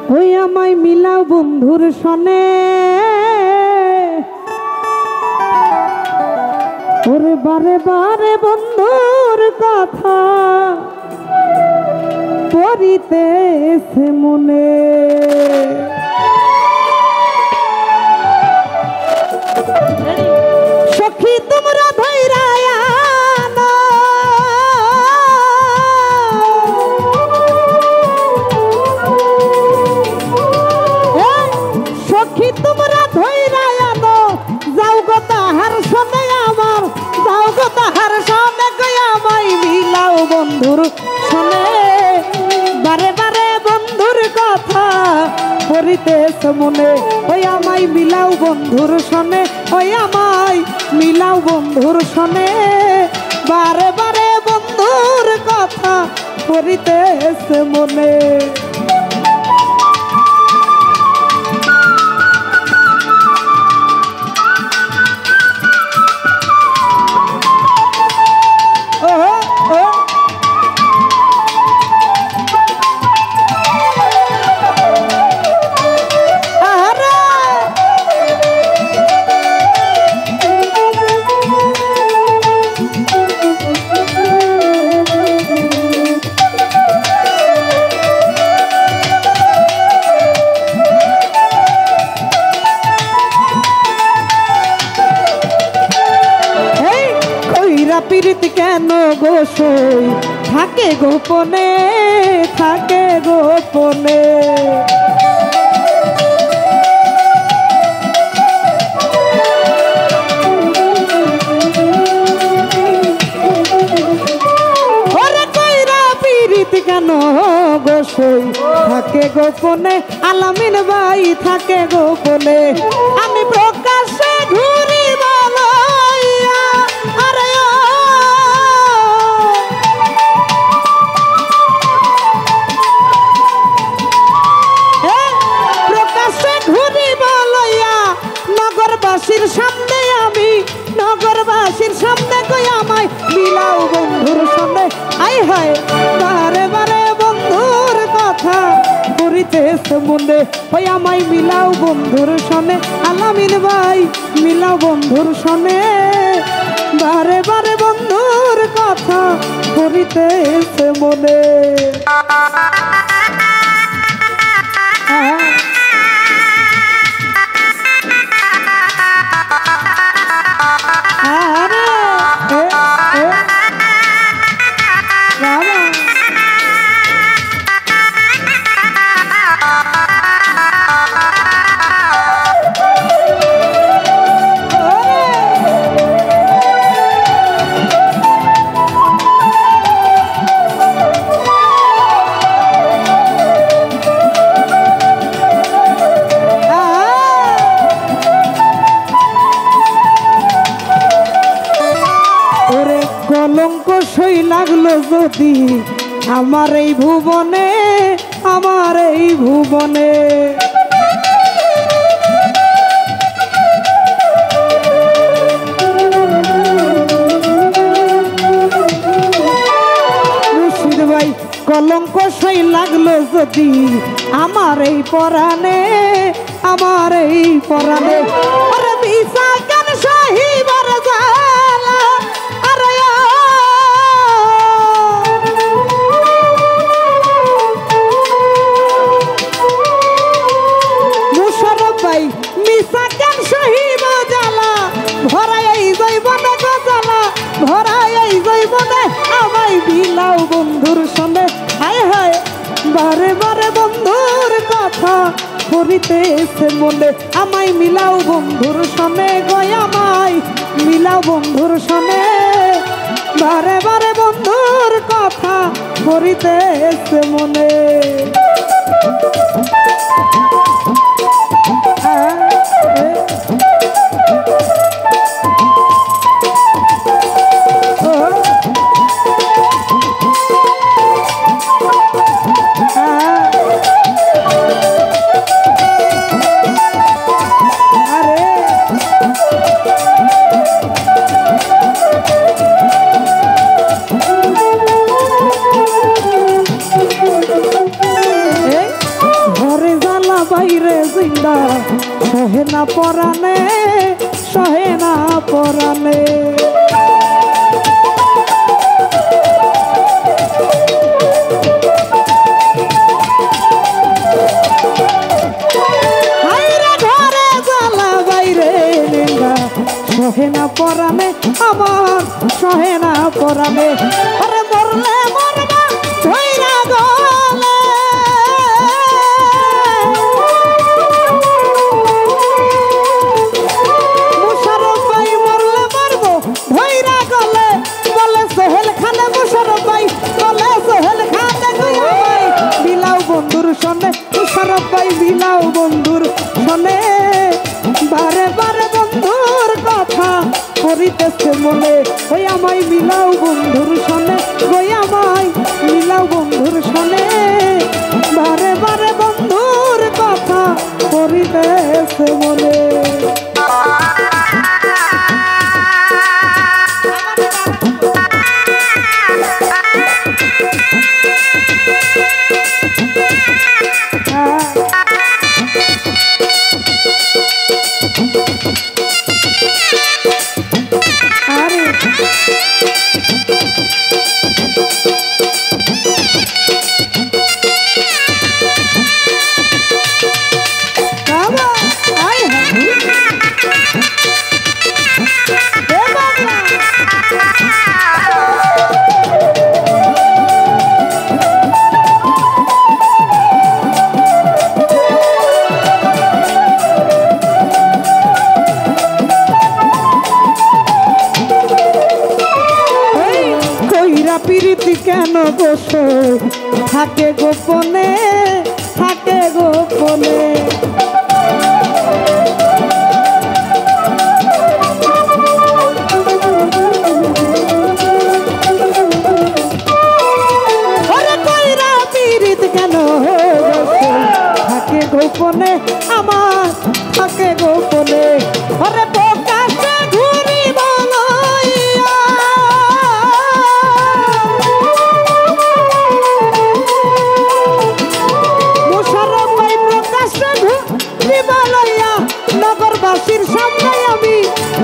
ওই আমায় মিলাও বন্ধুর সনে ওরে বারে বারে বন্ধুর কথা পড়িতেছে মনে সখী তোমরা ধৈরায়া সখী তোমরা ধৈরায়া যাও গো তাহার সনে আমার যাও গো তাহার সনে গয়া মাই মিলাও বন্ধুর সনে বারে বারে বন্ধুর কথা পড়িতেছে মনে ওই আমায় মিলাও বন্ধুর সনে ওই আমায় মিলাও বন্ধুর সনে বারে বারে বন্ধুর কথা পড়িতেছে মনে পীড়িত কেন গোসই থাকে গোপনে থাকে গোপনে ওরে কইরা পীড়িত কেন গোসই থাকে গোপনে আলামিন ভাই থাকে গোপনে আমি প্রকাশ্যে ঘুরি বলাইয়া আরে নগরবাসীর সামনে আমি নগরবাসীর সামনে কই আমায় মিলাও বন্ধুর সামনে আই হায় বারে বারে বন্ধুর কথা পড়িতেছে মনে ওই আমায় মিলাও বন্ধুর সনে আলামিন ভাই মিলাও বন্ধুর সনে বারে বারে বন্ধুর কথা পড়িতেছে মনে কলঙ্ক সই লাগলো যদি আমার এই ভুবনে আমার এই ভুবনে মুর্শিদ ভাই কলঙ্ক সই লাগলো যদি আমার এই পরাণে আমার এই পরাণে আরে বিশা কেন সহিবার জালা আরে মুশারফ ভাই মিশা কেন সহিব জালা ভরাই জৈবনে গজালা ভরাই জৈবনে আমায় বিলাও বন্ধুর সনে হায় হায় বারে বারে বন্ধুর কথা পড়িতেছে মনে আমায় মিলাও বন্ধুর সনে গয় আমায় মিলাও বন্ধুর সনে বারে বারে বন্ধুর কথা পড়িতেছে মনে বাইরে জিন্দা সহে না পরানে, সহে না পরানে। সহে না পরানে আমার, সহে না পরানে। আরে মরলে মরবা ধইরা গলে, মুশারফ ভাই মরলে মরবো ধইরা গলে, বলে সোহেল খানে মুশারফ ভাই, বলে সোহেল খানে গুয়া ভাই বিলাও বন্ধুর সনে, মুশারফ ভাই বিলাও বন্ধুর সনে। বারে বারে বন্ধুর কথা করিতেছে মনে, ওই আমায় মিলাও বন্ধুর সনে, ওই আমায় মিলাও বন্ধুর সনে। বারে বারে বন্ধুর কথা করিতেছে মনে। প্রীতি কেন গোসো থাকে গোপনে, থাকে গোপনে। কইরা প্রীতি কেন গোসো থাকে গোপনে, আমার থাকে গোপনে। ওরে প্রকাশে ঘুরি বলইয়া, নগরবাসীর সামনে আমি,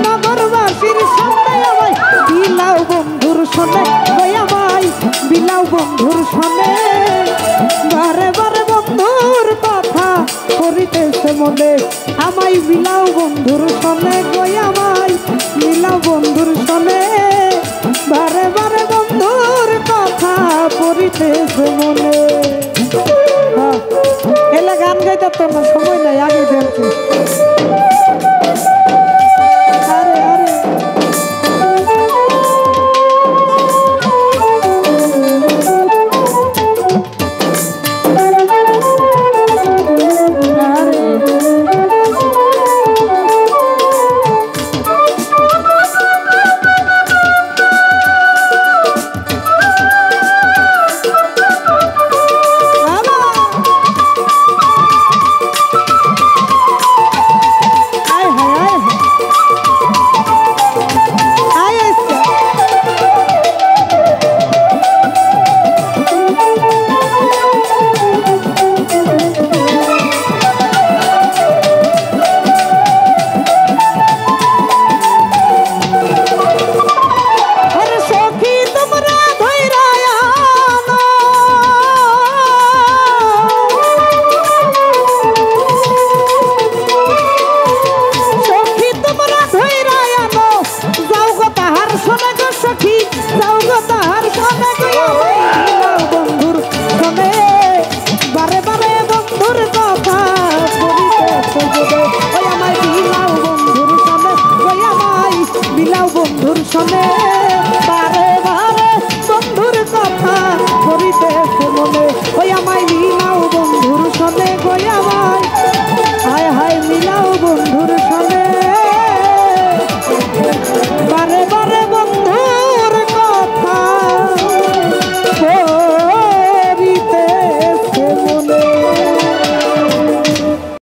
নগরবাসীর সামনে আমায় বিলাও বন্ধুর সনে, ওই আমায় বিলাও বন্ধুর সনে। বারে বারে বন্ধুর কথা করিতেছে মনে, আমায় বিলাও বন্ধুর সনে, ওই আমায় বিলাও বন্ধুর সনে। বারে বারে বন্ধুর কথা করিতেছে মনে। এলে গান গাইতে তো না সময় নাই, আগে দেখছি।